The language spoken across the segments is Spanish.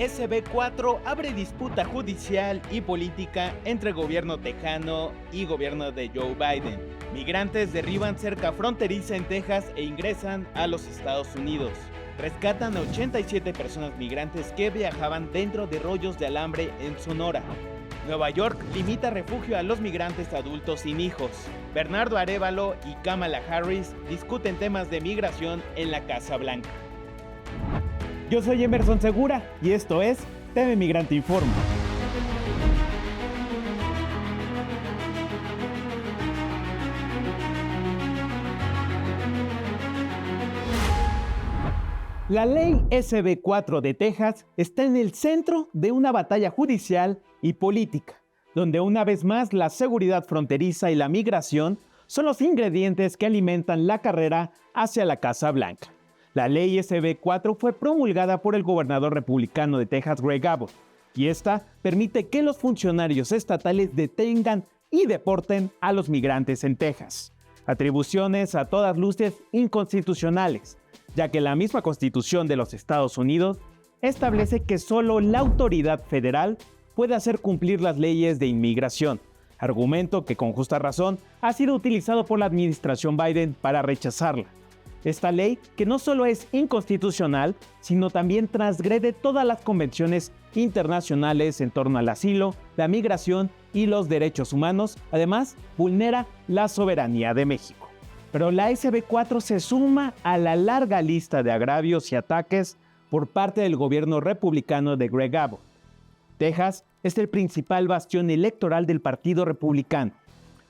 SB4 abre disputa judicial y política entre gobierno tejano y gobierno de Joe Biden. Migrantes derriban cerca fronteriza en Texas e ingresan a los Estados Unidos. Rescatan a 87 personas migrantes que viajaban dentro de rollos de alambre en Sonora. Nueva York limita refugio a los migrantes adultos sin hijos. Bernardo Arévalo y Kamala Harris discuten temas de migración en la Casa Blanca. Yo soy Emerson Segura y esto es TV Migrante Informa. La ley SB4 de Texas está en el centro de una batalla judicial y política, donde una vez más la seguridad fronteriza y la migración son los ingredientes que alimentan la carrera hacia la Casa Blanca. La ley SB4 fue promulgada por el gobernador republicano de Texas, Greg Abbott, y esta permite que los funcionarios estatales detengan y deporten a los migrantes en Texas. Atribuciones a todas luces inconstitucionales, ya que la misma Constitución de los Estados Unidos establece que solo la autoridad federal puede hacer cumplir las leyes de inmigración, argumento que con justa razón ha sido utilizado por la administración Biden para rechazarla. Esta ley, que no solo es inconstitucional, sino también transgrede todas las convenciones internacionales en torno al asilo, la migración y los derechos humanos, además vulnera la soberanía de México. Pero la SB4 se suma a la larga lista de agravios y ataques por parte del gobierno republicano de Greg Abbott. Texas es el principal bastión electoral del Partido Republicano,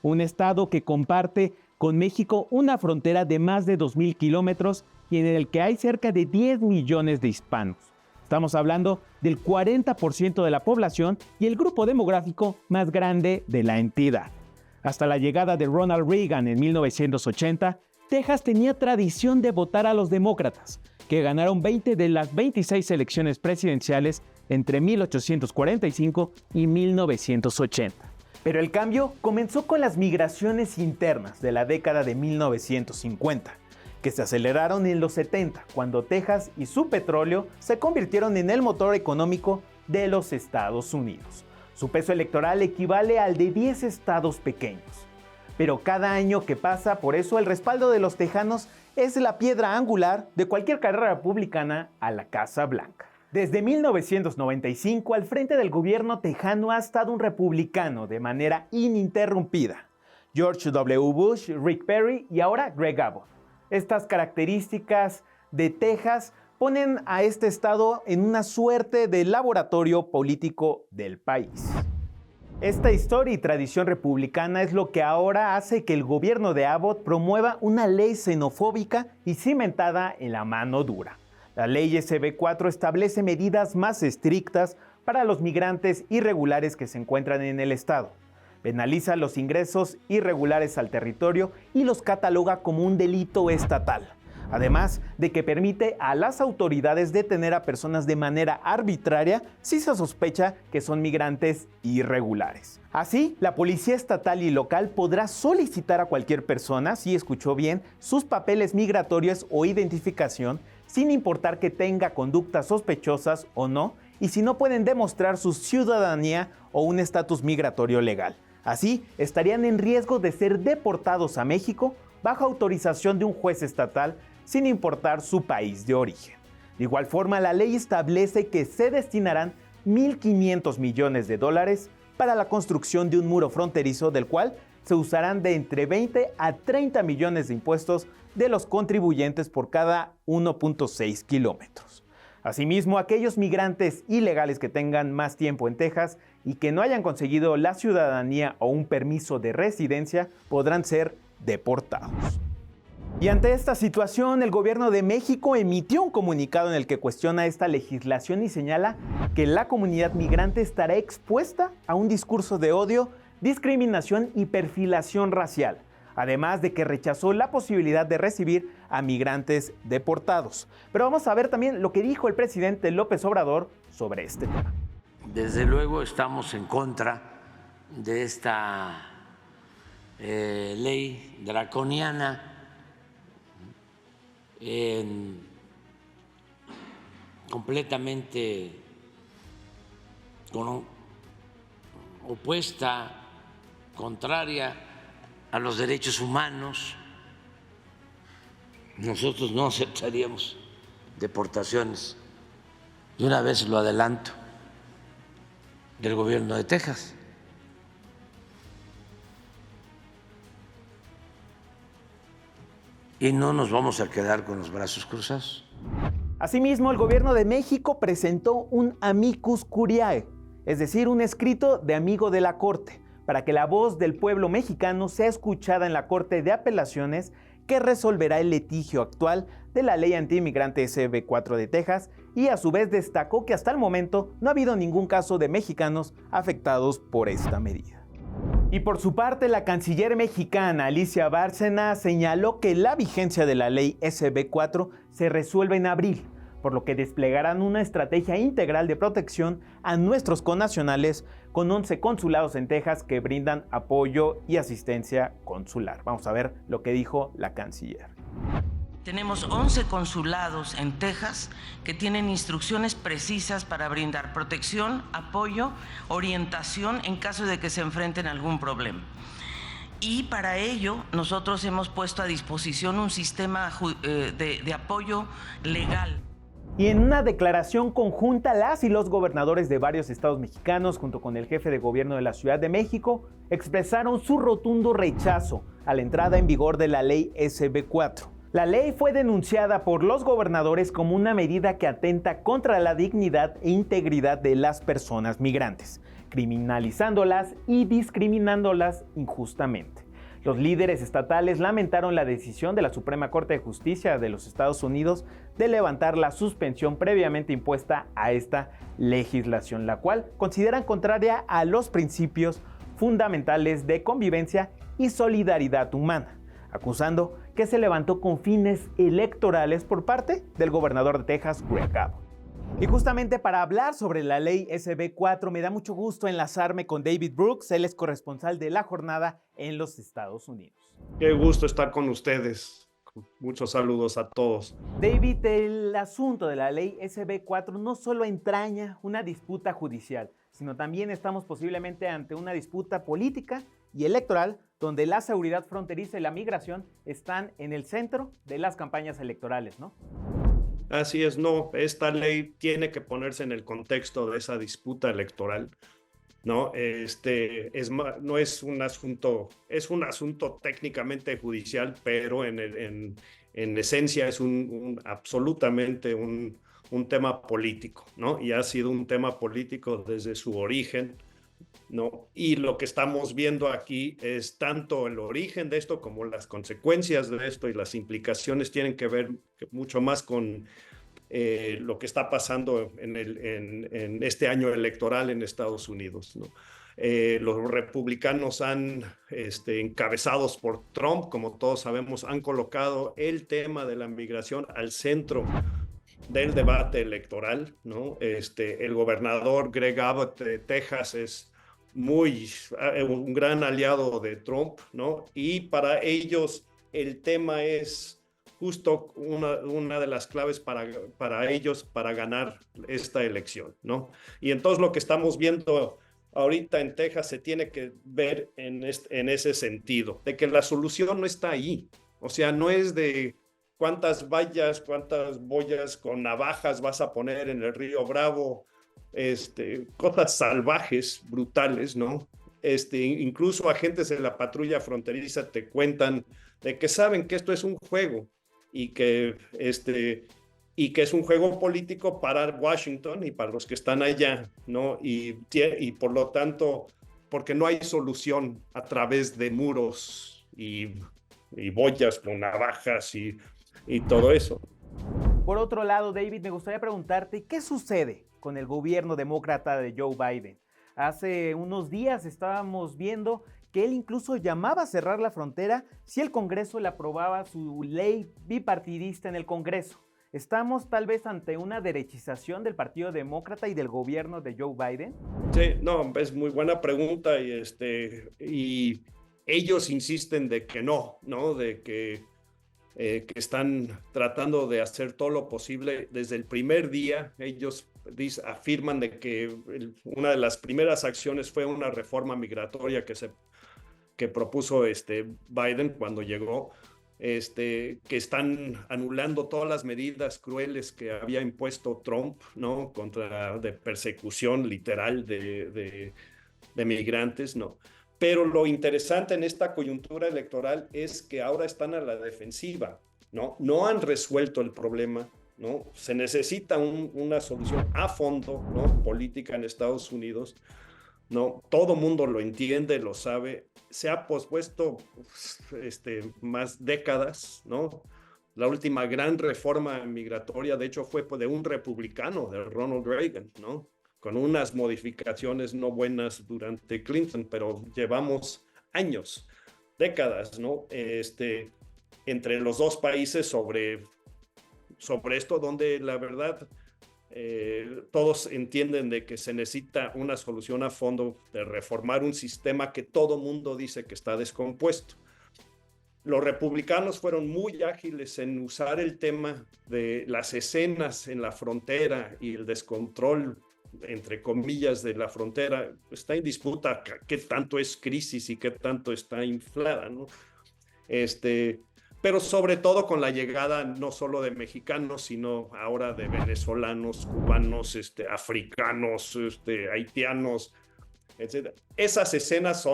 un estado que comparte con México una frontera de más de 2,000 kilómetros y en el que hay cerca de 10 millones de hispanos. Estamos hablando del 40% de la población y el grupo demográfico más grande de la entidad. Hasta la llegada de Ronald Reagan en 1980, Texas tenía tradición de votar a los demócratas, que ganaron 20 de las 26 elecciones presidenciales entre 1845 y 1980. Pero el cambio comenzó con las migraciones internas de la década de 1950, que se aceleraron en los 70, cuando Texas y su petróleo se convirtieron en el motor económico de los Estados Unidos. Su peso electoral equivale al de 10 estados pequeños. Pero cada año que pasa, por eso el respaldo de los tejanos es la piedra angular de cualquier carrera republicana a la Casa Blanca. Desde 1995, al frente del gobierno tejano ha estado un republicano de manera ininterrumpida: George W. Bush, Rick Perry y ahora Greg Abbott. Estas características de Texas ponen a este estado en una suerte de laboratorio político del país. Esta historia y tradición republicana es lo que ahora hace que el gobierno de Abbott promueva una ley xenofóbica y cimentada en la mano dura. La ley SB4 establece medidas más estrictas para los migrantes irregulares que se encuentran en el estado. Penaliza los ingresos irregulares al territorio y los cataloga como un delito estatal. Además de que permite a las autoridades detener a personas de manera arbitraria si se sospecha que son migrantes irregulares. Así, la policía estatal y local podrá solicitar a cualquier persona, si escuchó bien, sus papeles migratorios o identificación, sin importar que tenga conductas sospechosas o no, y si no pueden demostrar su ciudadanía o un estatus migratorio legal. Así, estarían en riesgo de ser deportados a México bajo autorización de un juez estatal, sin importar su país de origen. De igual forma, la ley establece que se destinarán $1,500 millones para la construcción de un muro fronterizo, del cual se usarán de entre 20 a 30 millones de impuestos de los contribuyentes por cada 1.6 kilómetros. Asimismo, aquellos migrantes ilegales que tengan más tiempo en Texas y que no hayan conseguido la ciudadanía o un permiso de residencia podrán ser deportados. Y ante esta situación, el gobierno de México emitió un comunicado en el que cuestiona esta legislación y señala que la comunidad migrante estará expuesta a un discurso de odio, discriminación y perfilación racial, además de que rechazó la posibilidad de recibir a migrantes deportados. Pero vamos a ver también lo que dijo el presidente López Obrador sobre este tema. Desde luego estamos en contra de esta ley draconiana, completamente opuesta, contraria a los derechos humanos. Nosotros no aceptaríamos deportaciones, y una vez lo adelanto, del gobierno de Texas. Y no nos vamos a quedar con los brazos cruzados. Asimismo, el gobierno de México presentó un amicus curiae, es decir, un escrito de amigo de la Corte, para que la voz del pueblo mexicano sea escuchada en la Corte de Apelaciones que resolverá el litigio actual de la ley antiinmigrante SB4 de Texas, y a su vez destacó que hasta el momento no ha habido ningún caso de mexicanos afectados por esta medida. Y por su parte, la canciller mexicana Alicia Bárcena señaló que la vigencia de la ley SB4 se resuelve en abril, por lo que desplegarán una estrategia integral de protección a nuestros connacionales con 11 consulados en Texas que brindan apoyo y asistencia consular. Vamos a ver lo que dijo la canciller. Tenemos 11 consulados en Texas que tienen instrucciones precisas para brindar protección, apoyo, orientación en caso de que se enfrenten a algún problema. Y para ello nosotros hemos puesto a disposición un sistema de apoyo legal. Y en una declaración conjunta, las y los gobernadores de varios estados mexicanos, junto con el jefe de gobierno de la Ciudad de México, expresaron su rotundo rechazo a la entrada en vigor de la ley SB4. La ley fue denunciada por los gobernadores como una medida que atenta contra la dignidad e integridad de las personas migrantes, criminalizándolas y discriminándolas injustamente. Los líderes estatales lamentaron la decisión de la Suprema Corte de Justicia de los Estados Unidos de levantar la suspensión previamente impuesta a esta legislación, la cual consideran contraria a los principios fundamentales de convivencia y solidaridad humana, acusando que se levantó con fines electorales por parte del gobernador de Texas, Greg Abbott. Y justamente para hablar sobre la ley SB4 me da mucho gusto enlazarme con David Brooks, él es corresponsal de La Jornada en los Estados Unidos. Qué gusto estar con ustedes. Muchos saludos a todos. David, el asunto de la ley SB4 no solo entraña una disputa judicial, sino también estamos posiblemente ante una disputa política y electoral donde la seguridad fronteriza y la migración están en el centro de las campañas electorales, ¿no? Así es, no, esta ley tiene que ponerse en el contexto de esa disputa electoral, ¿no? No es un asunto, es un asunto técnicamente judicial, pero en esencia es absolutamente un tema político, ¿no? Y ha sido un tema político desde su origen, ¿no? Y lo que estamos viendo aquí es tanto el origen de esto como las consecuencias de esto, y las implicaciones tienen que ver mucho más con lo que está pasando en este año electoral en Estados Unidos, ¿no? Los republicanos encabezados por Trump, como todos sabemos, han colocado el tema de la migración al centro del debate electoral, ¿no? El gobernador Greg Abbott de Texas es un gran aliado de Trump, ¿no? Y para ellos el tema es justo una de las claves para ellos para ganar esta elección, ¿no? Y entonces lo que estamos viendo ahorita en Texas se tiene que ver en ese sentido, de que la solución no está ahí. O sea, no es de cuántas vallas, cuántas boyas con navajas vas a poner en el río Bravo, cosas salvajes, brutales, ¿no? Incluso agentes de la patrulla fronteriza te cuentan de que saben que esto es un juego y que es un juego político para Washington y para los que están allá, ¿no? Y por lo tanto, porque no hay solución a través de muros y boyas con navajas y todo eso. Por otro lado, David, me gustaría preguntarte, ¿qué sucede con el gobierno demócrata de Joe Biden? Hace unos días estábamos viendo que él incluso llamaba a cerrar la frontera si el Congreso le aprobaba su ley bipartidista en el Congreso. ¿Estamos tal vez ante una derechización del Partido Demócrata y del gobierno de Joe Biden? Sí, no, es muy buena pregunta y ellos insisten de que no, de que que están tratando de hacer todo lo posible desde el primer día. Ellos afirman de que una de las primeras acciones fue una reforma migratoria que propuso Biden cuando llegó, que están anulando todas las medidas crueles que había impuesto Trump, ¿no? De persecución literal de migrantes, ¿no? Pero lo interesante en esta coyuntura electoral es que ahora están a la defensiva, ¿no? No han resuelto el problema, ¿no? Se necesita una solución a fondo, ¿no? Política en Estados Unidos, ¿no? Todo mundo lo entiende, lo sabe. Se ha pospuesto más décadas, ¿no? La última gran reforma migratoria, de hecho, fue de un republicano, de Ronald Reagan, ¿no? Con unas modificaciones no buenas durante Clinton, pero llevamos años, décadas, ¿no? Entre los dos países sobre esto, donde la verdad todos entienden de que se necesita una solución a fondo de reformar un sistema que todo mundo dice que está descompuesto. Los republicanos fueron muy ágiles en usar el tema de las escenas en la frontera y el descontrol, entre comillas, de la frontera. Está en disputa qué tanto es crisis y qué tanto está inflada, ¿no? Pero sobre todo con la llegada no solo de mexicanos, sino ahora de venezolanos, cubanos, africanos, haitianos, etc. Esas escenas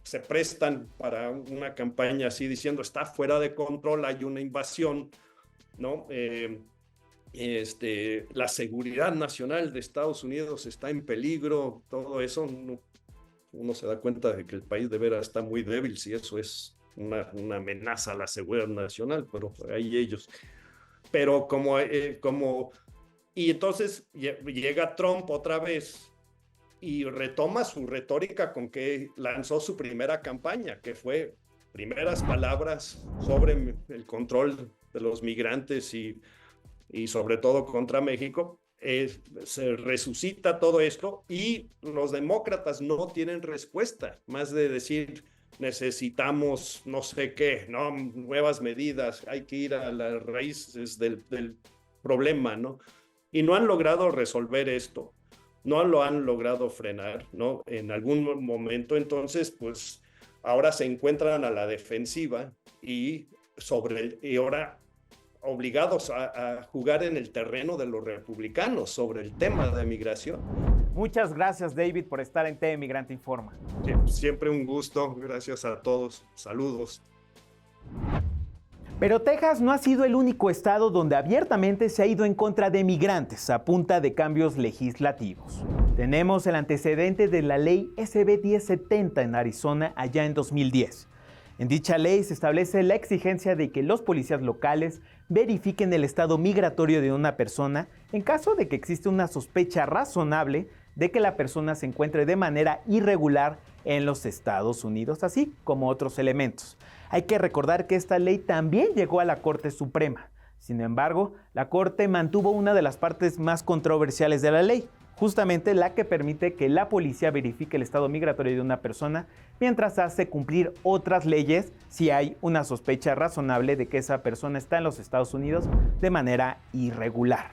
se prestan para una campaña así diciendo está fuera de control, hay una invasión, ¿no? La seguridad nacional de Estados Unidos está en peligro, todo eso. Uno se da cuenta de que el país de veras está muy débil si eso es una amenaza a la seguridad nacional, pero ahí ellos. Pero y entonces llega Trump otra vez y retoma su retórica con que lanzó su primera campaña, que fue primeras palabras sobre el control de los migrantes y sobre todo contra México. Se resucita todo esto y los demócratas no tienen respuesta, más de decir necesitamos no sé qué, ¿no? Nuevas medidas, hay que ir a las raíces del problema, ¿no? Y no han logrado resolver esto, no lo han logrado frenar, ¿no? En algún momento, entonces, pues ahora se encuentran a la defensiva y ahora obligados a jugar en el terreno de los republicanos sobre el tema de migración. Muchas gracias, David, por estar en TV Migrante Informa. Siempre un gusto, gracias a todos, saludos. Pero Texas no ha sido el único estado donde abiertamente se ha ido en contra de migrantes a punta de cambios legislativos. Tenemos el antecedente de la ley SB 1070 en Arizona allá en 2010. En dicha ley se establece la exigencia de que los policías locales verifiquen el estado migratorio de una persona en caso de que existe una sospecha razonable de que la persona se encuentre de manera irregular en los Estados Unidos, así como otros elementos. Hay que recordar que esta ley también llegó a la Corte Suprema. Sin embargo, la Corte mantuvo una de las partes más controversiales de la ley, justamente la que permite que la policía verifique el estado migratorio de una persona mientras hace cumplir otras leyes si hay una sospecha razonable de que esa persona está en los Estados Unidos de manera irregular.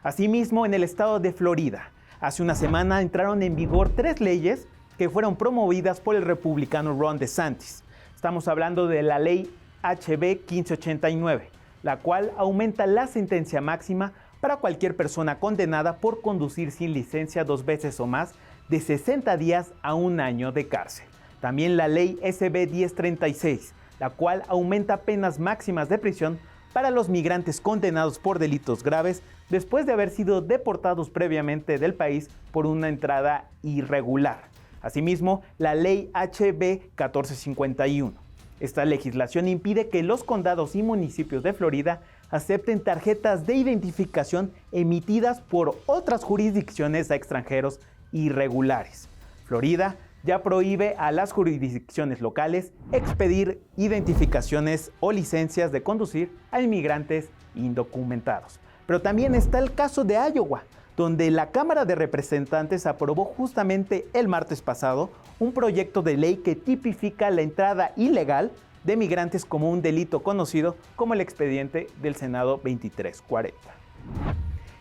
Asimismo, en el estado de Florida, hace una semana entraron en vigor 3 leyes que fueron promovidas por el republicano Ron DeSantis. Estamos hablando de la ley HB 1589, la cual aumenta la sentencia máxima para cualquier persona condenada por conducir sin licencia 2 veces o más, de 60 días a 1 año de cárcel. También la ley SB 1036, la cual aumenta penas máximas de prisión para los migrantes condenados por delitos graves después de haber sido deportados previamente del país por una entrada irregular. Asimismo, la ley HB 1451. Esta legislación impide que los condados y municipios de Florida acepten tarjetas de identificación emitidas por otras jurisdicciones a extranjeros irregulares. Florida ya prohíbe a las jurisdicciones locales expedir identificaciones o licencias de conducir a inmigrantes indocumentados. Pero también está el caso de Iowa, donde la Cámara de Representantes aprobó justamente el martes pasado un proyecto de ley que tipifica la entrada ilegal de migrantes como un delito conocido como el expediente del Senado 2340.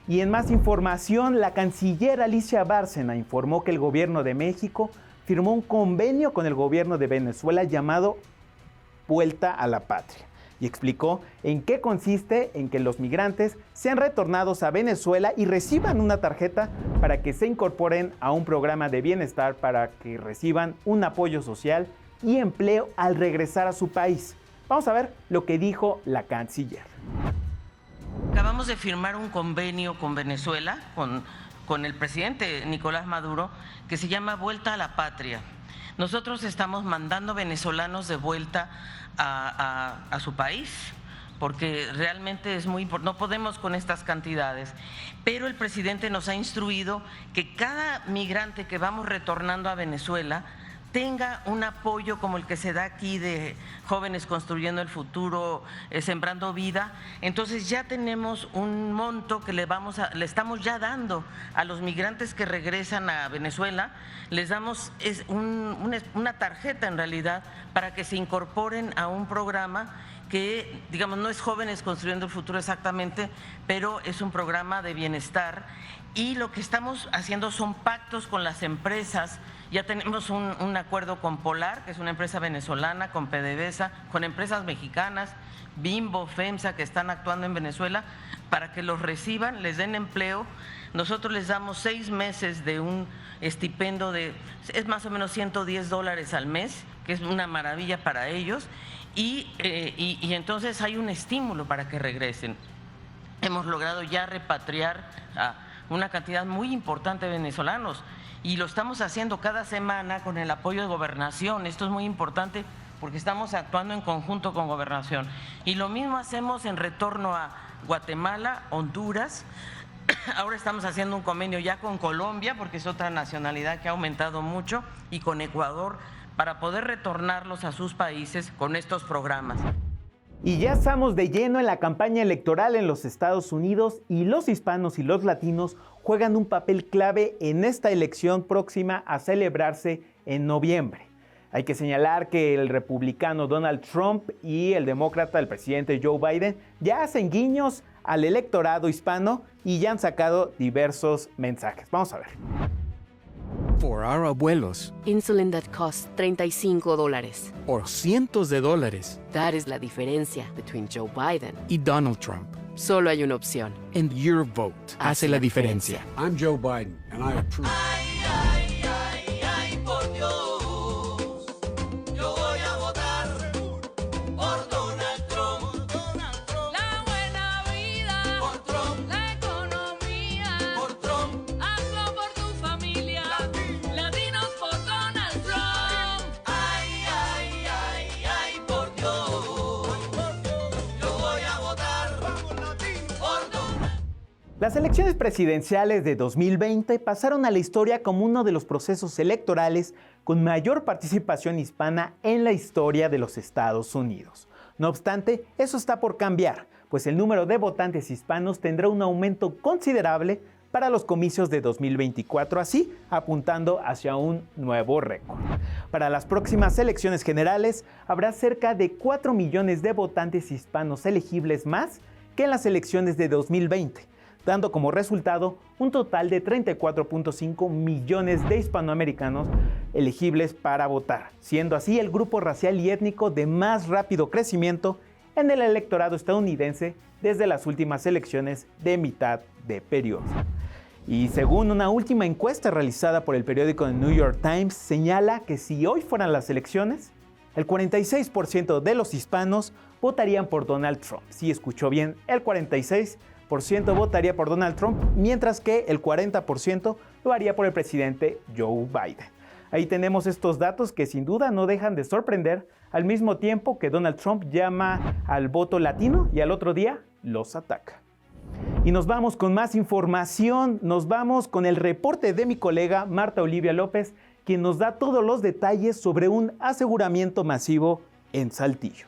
Y en más información, la canciller Alicia Bárcena informó que el gobierno de México firmó un convenio con el gobierno de Venezuela llamado Vuelta a la Patria y explicó en qué consiste en que los migrantes sean retornados a Venezuela y reciban una tarjeta para que se incorporen a un programa de bienestar para que reciban un apoyo social y empleo al regresar a su país. Vamos a ver lo que dijo la canciller. Acabamos de firmar un convenio con Venezuela, con el presidente Nicolás Maduro, que se llama Vuelta a la Patria. Nosotros estamos mandando venezolanos de vuelta a su país, porque realmente es muy importante, no podemos con estas cantidades, pero el presidente nos ha instruido que cada migrante que vamos retornando a Venezuela tenga un apoyo como el que se da aquí de Jóvenes Construyendo el Futuro, Sembrando Vida. Entonces ya tenemos un monto que le estamos ya dando a los migrantes que regresan a Venezuela, les damos una tarjeta en realidad para que se incorporen a un programa que, digamos, no es Jóvenes Construyendo el Futuro exactamente, pero es un programa de bienestar, y lo que estamos haciendo son pactos con las empresas. Ya tenemos un acuerdo con Polar, que es una empresa venezolana, con PDVSA, con empresas mexicanas, Bimbo, FEMSA, que están actuando en Venezuela, para que los reciban, les den empleo. Nosotros les damos 6 meses de un estipendio es más o menos $110 al mes, que es una maravilla para ellos, y entonces hay un estímulo para que regresen. Hemos logrado ya repatriar a una cantidad muy importante de venezolanos, y lo estamos haciendo cada semana con el apoyo de Gobernación. Esto es muy importante porque estamos actuando en conjunto con Gobernación. Y lo mismo hacemos en retorno a Guatemala, Honduras. Ahora estamos haciendo un convenio ya con Colombia, porque es otra nacionalidad que ha aumentado mucho, y con Ecuador, para poder retornarlos a sus países con estos programas. Y ya estamos de lleno en la campaña electoral en los Estados Unidos, y los hispanos y los latinos juegan un papel clave en esta elección próxima a celebrarse en noviembre. Hay que señalar que el republicano Donald Trump y el demócrata, el presidente Joe Biden, ya hacen guiños al electorado hispano y ya han sacado diversos mensajes. Vamos a ver. For our abuelos. Insulin that costs $35. O cientos de dólares. That is la diferencia between Joe Biden y Donald Trump. Solo hay una opción. And your vote hace la diferencia. I'm Joe Biden, and I approve. Ay, por Dios, yo voy a votar por Donald Trump. La buena vida, por Trump. La economía, por Trump. Hazlo por tu familia, latinos por Donald Trump. Ay, por Dios, yo voy a votar por Donald. Las elecciones presidenciales de 2020 pasaron a la historia como uno de los procesos electorales con mayor participación hispana en la historia de los Estados Unidos. No obstante, eso está por cambiar, pues el número de votantes hispanos tendrá un aumento considerable para los comicios de 2024, así apuntando hacia un nuevo récord. Para las próximas elecciones generales habrá cerca de 4 millones de votantes hispanos elegibles más que en las elecciones de 2020, dando como resultado un total de 34.5 millones de hispanoamericanos elegibles para votar, siendo así el grupo racial y étnico de más rápido crecimiento en el electorado estadounidense desde las últimas elecciones de mitad de periodo. Y según una última encuesta realizada por el periódico The New York Times, señala que si hoy fueran las elecciones, el 46% de los hispanos votarían por Donald Trump. Sí, escuchó bien, el 46% votaría por Donald Trump, mientras que el 40% lo haría por el presidente Joe Biden. Ahí tenemos estos datos que sin duda no dejan de sorprender, al mismo tiempo que Donald Trump llama al voto latino y al otro día los ataca. Y nos vamos con más información, nos vamos con el reporte de mi colega Marta Olivia López, quien nos da todos los detalles sobre un aseguramiento masivo en Saltillo.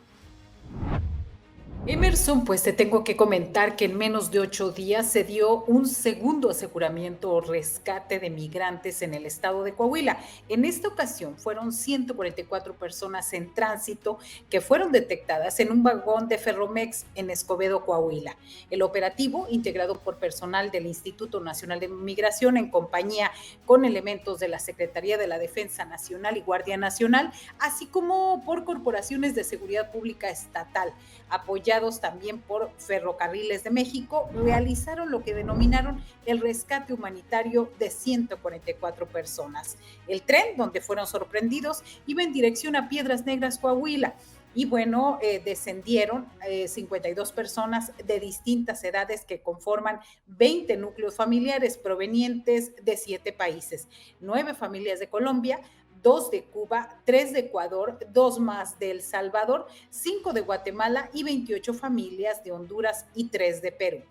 Emerson, pues te tengo que comentar que en menos de 8 días se dio un segundo aseguramiento o rescate de migrantes en el estado de Coahuila. En esta ocasión fueron 144 personas en tránsito que fueron detectadas en un vagón de Ferromex en Escobedo, Coahuila. El operativo, integrado por personal del Instituto Nacional de Migración en compañía con elementos de la Secretaría de la Defensa Nacional y Guardia Nacional, así como por corporaciones de seguridad pública estatal, apoyados también por Ferrocarriles de México, realizaron lo que denominaron el rescate humanitario de 144 personas. El tren, donde fueron sorprendidos, iba en dirección a Piedras Negras, Coahuila. Y bueno, descendieron 52 personas de distintas edades que conforman 20 núcleos familiares provenientes de 7 países, 9 familias de Colombia, 2 de Cuba, 3 de Ecuador, 2 más de El Salvador, 5 de Guatemala y 28 familias de Honduras y 3 de Perú.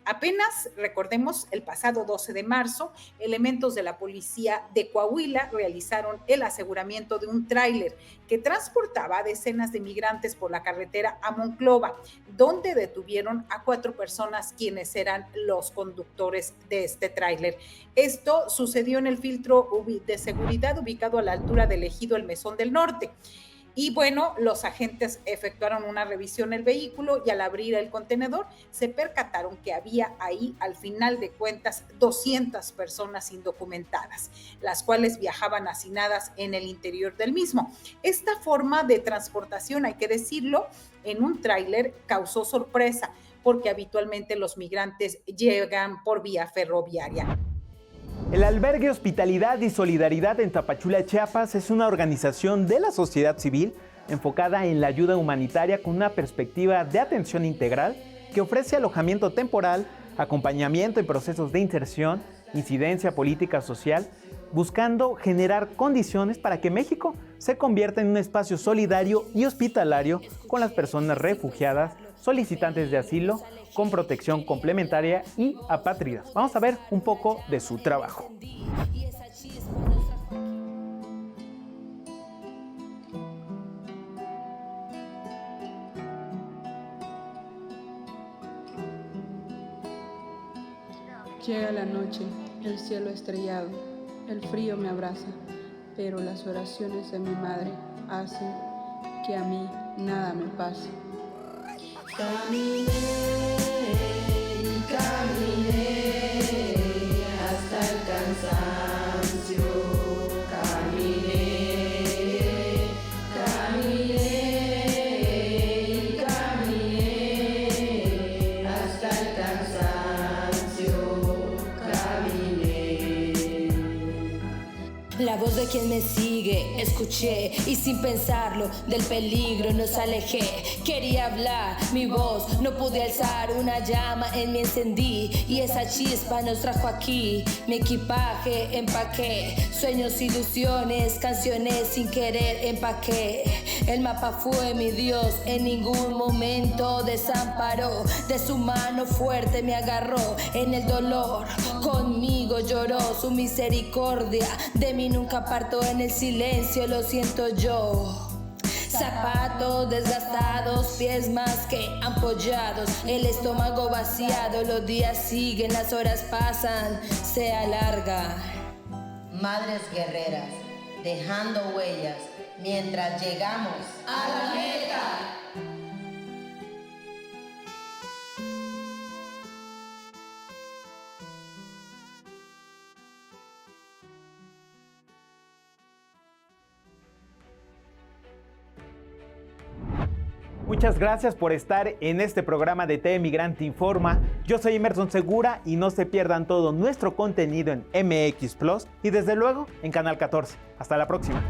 Apenas, recordemos, el pasado 12 de marzo, elementos de la policía de Coahuila realizaron el aseguramiento de un tráiler que transportaba a decenas de migrantes por la carretera a Monclova, donde detuvieron a 4 personas quienes eran los conductores de este tráiler. Esto sucedió en el filtro de seguridad ubicado a la altura del ejido El Mesón del Norte. Y bueno, los agentes efectuaron una revisión del vehículo y al abrir el contenedor se percataron que había ahí, al final de cuentas, 200 personas indocumentadas, las cuales viajaban hacinadas en el interior del mismo. Esta forma de transportación, hay que decirlo, en un tráiler causó sorpresa porque habitualmente los migrantes llegan por vía ferroviaria. El Albergue Hospitalidad y Solidaridad en Tapachula, Chiapas, es una organización de la sociedad civil enfocada en la ayuda humanitaria con una perspectiva de atención integral que ofrece alojamiento temporal, acompañamiento en procesos de inserción, incidencia política social, buscando generar condiciones para que México se convierta en un espacio solidario y hospitalario con las personas refugiadas, solicitantes de asilo, con protección complementaria y apátridas. Vamos a ver un poco de su trabajo. Llega la noche, el cielo estrellado, el frío me abraza, pero las oraciones de mi madre hacen que a mí nada me pase. Caminé y caminé hasta el cansancio. Caminé, caminé y caminé hasta el cansancio. Caminé. La voz de quien me sigue, escuché y sin pensarlo del peligro nos alejé. Quería hablar, mi voz no pude alzar, una llama en mí encendí y esa chispa nos trajo aquí. Mi equipaje empaqué, sueños, ilusiones, canciones sin querer empaqué. El mapa fue mi Dios, en ningún momento desamparó. De su mano fuerte me agarró en el dolor, conmigo lloró su misericordia. De mí nunca apartó, en el silencio lo siento yo. Zapatos desgastados, pies más que ampollados, el estómago vaciado, los días siguen, las horas pasan, se alarga. Madres guerreras, dejando huellas, mientras llegamos a la meta. Muchas gracias por estar en este programa de TV Migrante Informa. Yo soy Emerson Segura y no se pierdan todo nuestro contenido en MX Plus y desde luego en Canal 14. Hasta la próxima.